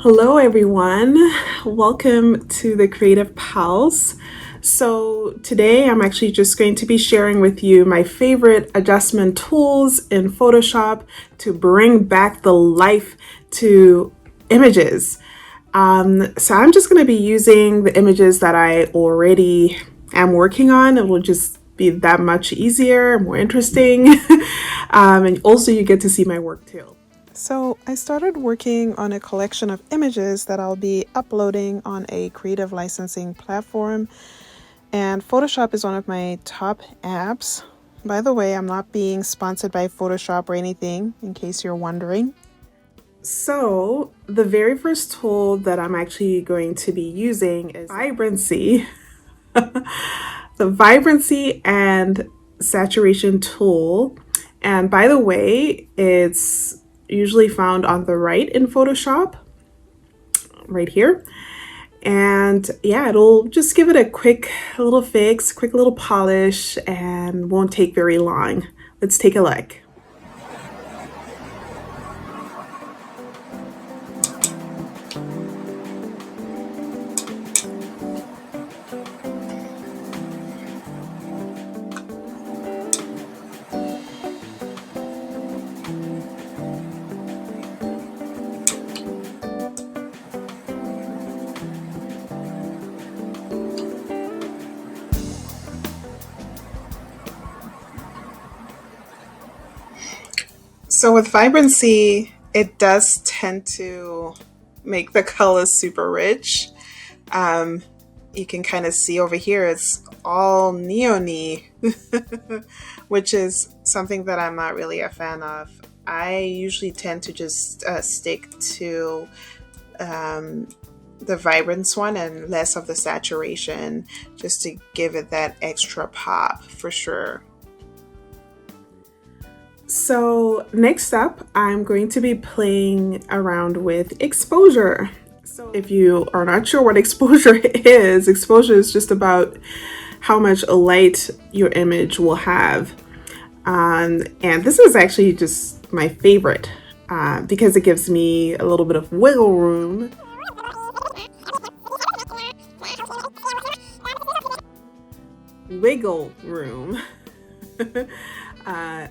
Hello, everyone. Welcome to the Creative Pulse. So, today I'm actually just going to be sharing with you my favorite adjustment tools in Photoshop to bring back the life to images. So, I'm just going to be using the images that I already am working on. It will just be that much easier, more interesting. And also, you get to see my work too. So I started working on a collection of images that I'll be uploading on a creative licensing platform. And Photoshop is one of my top apps. By the way, I'm not being sponsored by Photoshop or anything, in case you're wondering. So the very first tool that I'm actually going to be using is Vibrancy. The Vibrancy and Saturation tool. And by the way, it's usually found on the right in Photoshop, right here. And yeah, it'll just give it a quick little fix, quick little polish, and won't take very long. Let's take a look. So with Vibrancy, it does tend to make the colors super rich. You can kind of see over here, it's all neon-y, which is something that I'm not really a fan of. I usually tend to just stick to the vibrance one and less of the saturation, just to give it that extra pop for sure. So next up, I'm going to be playing around with exposure. So if you are not sure what exposure is just about how much light your image will have. And this is actually just my favorite because it gives me a little bit of wiggle room. Wiggle room.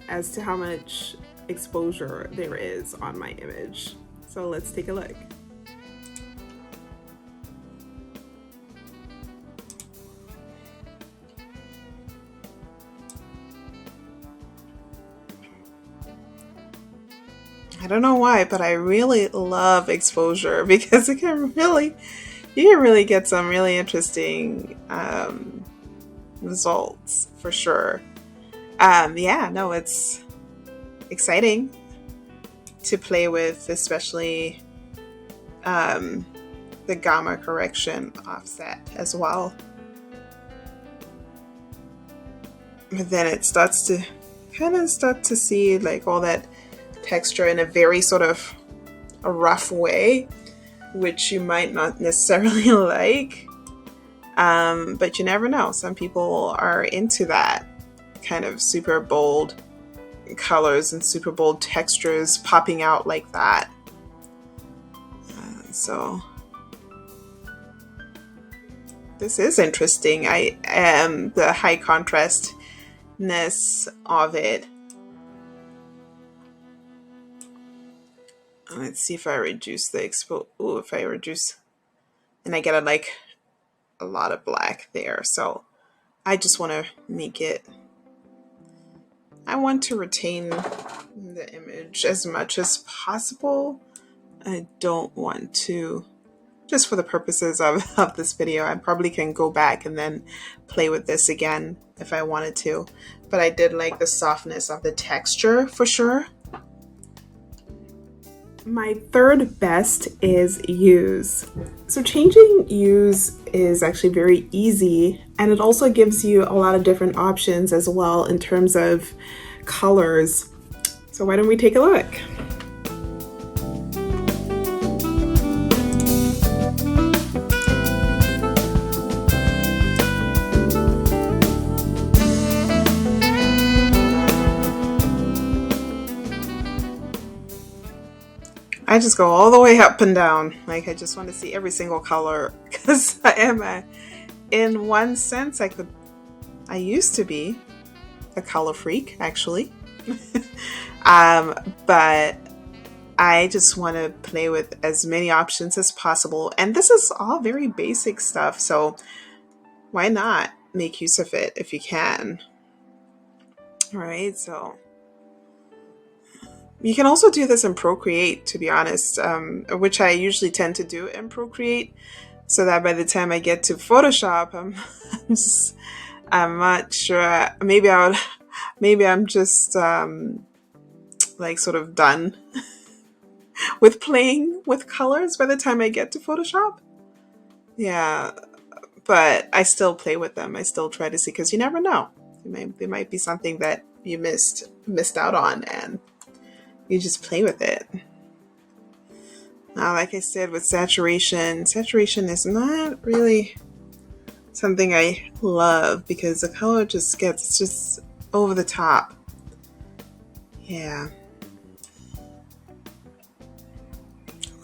As to how much exposure there is on my image. So let's take a look. I don't know why, but I really love exposure because you can really get some really interesting results for sure. Yeah, no, it's exciting to play with, especially the gamma correction offset as well. But then it starts to start to see like all that texture in a very sort of a rough way, which you might not necessarily like. But you never know. Some people are into that kind of super bold colors and super bold textures popping out like that. So this is interesting. I am the high contrastness of it. Let's see if I reduce the if I reduce, and I get like a lot of black there. So I just want to make it, I want to retain the image as much as possible. I don't want to, just for the purposes of this video, I probably can go back and then play with this again if I wanted to. But I did like the softness of the texture for sure. My third best is Use. So changing Use is actually very easy, and it also gives you a lot of different options as well in terms of colors. So why don't we take a look? I just go all the way up and down. Like, I just want to see every single color because I am in one sense, I used to be a color freak, actually. But I just want to play with as many options as possible. And this is all very basic stuff, so why not make use of it if you can? All right, so you can also do this in Procreate, to be honest, which I usually tend to do in Procreate, so that by the time I get to Photoshop, I'm not sure. Maybe I'm just like sort of done with playing with colors by the time I get to Photoshop. Yeah, but I still play with them. I still try to see, because you never know. There might be something that you missed out on, and you just play with it. Now, like I said, with saturation is not really something I love because the color just gets just over the top. Yeah.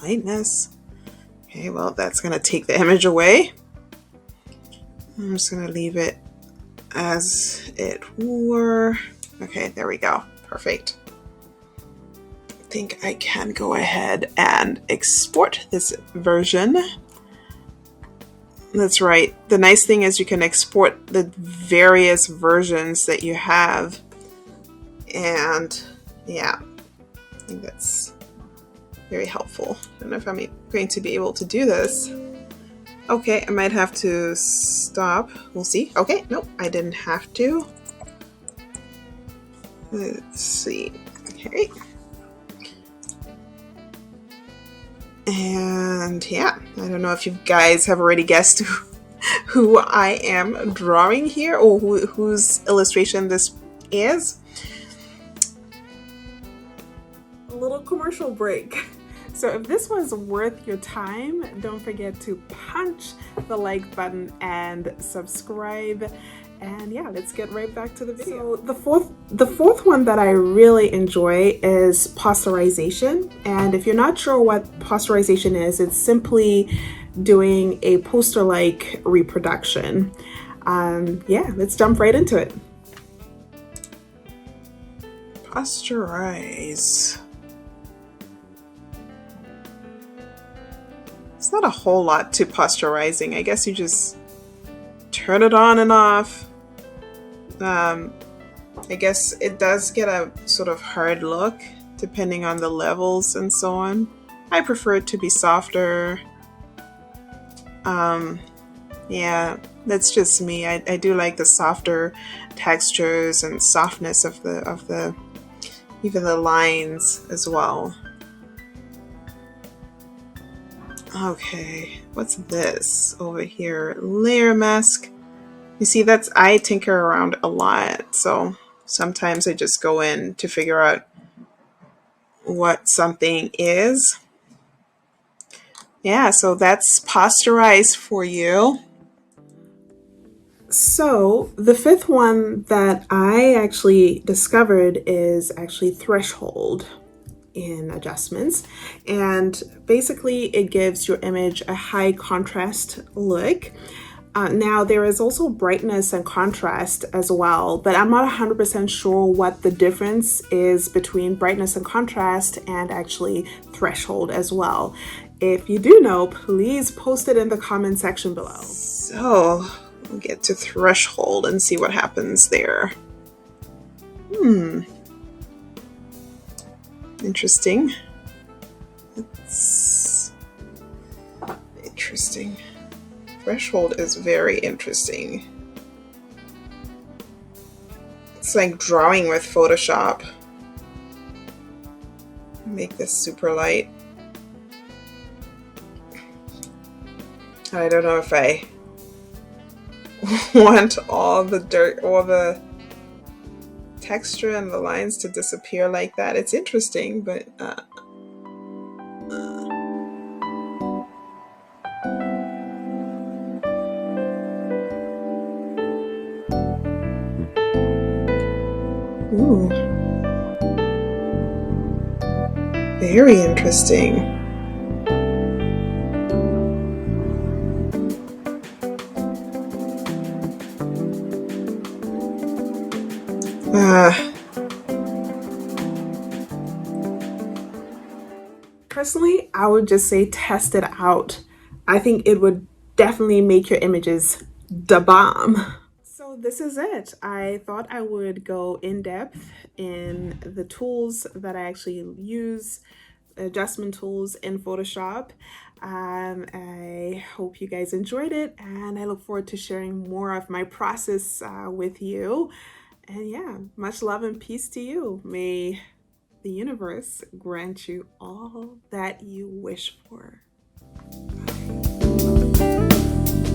Lightness. Okay, well, that's going to take the image away. I'm just going to leave it as it were. Okay, there we go. Perfect. I think I can go ahead and export this version. That's right. The nice thing is you can export the various versions that you have. And yeah, I think that's very helpful. I don't know if I'm going to be able to do this. Okay, I might have to stop. We'll see. Okay, nope, I didn't have to. Let's see. Okay. And yeah, I don't know if you guys have already guessed who I am drawing here, or whose illustration this is. A little commercial break. So if this was worth your time, don't forget to punch the like button and subscribe. And yeah, let's get right back to the video. So the fourth one that I really enjoy is posterization. And if you're not sure what posterization is, it's simply doing a poster-like reproduction. Yeah, let's jump right into it. Posterize. It's not a whole lot to posterizing. I guess you just turn it on and off. I guess it does get a sort of hard look depending on the levels and so on. I prefer it to be softer. Yeah, that's just me. I do like the softer textures and softness of the even the lines as well. Okay, what's this over here? Layer mask. You see, I tinker around a lot, so sometimes I just go in to figure out what something is. Yeah, so that's posterize for you. So the fifth one that I actually discovered is actually threshold in adjustments, and basically it gives your image a high contrast look. Now there is also brightness and contrast as well, but I'm not 100% sure what the difference is between brightness and contrast and actually threshold as well. If you do know, please post it in the comment section below. So we'll get to threshold and see what happens there. Interesting. It's interesting. Threshold is very interesting. It's like drawing with Photoshop. Make this super light. I don't know if I want all the dirt, all the texture and the lines to disappear like that. It's interesting, but ooh. Very interesting. Uh, Personally, I would just say test it out. I think it would definitely make your images da bomb. So this is it. I thought I would go in depth in the tools that I actually use, adjustment tools in Photoshop. I hope you guys enjoyed it, and I look forward to sharing more of my process with you. And yeah, much love and peace to you. May the universe grant you all that you wish for.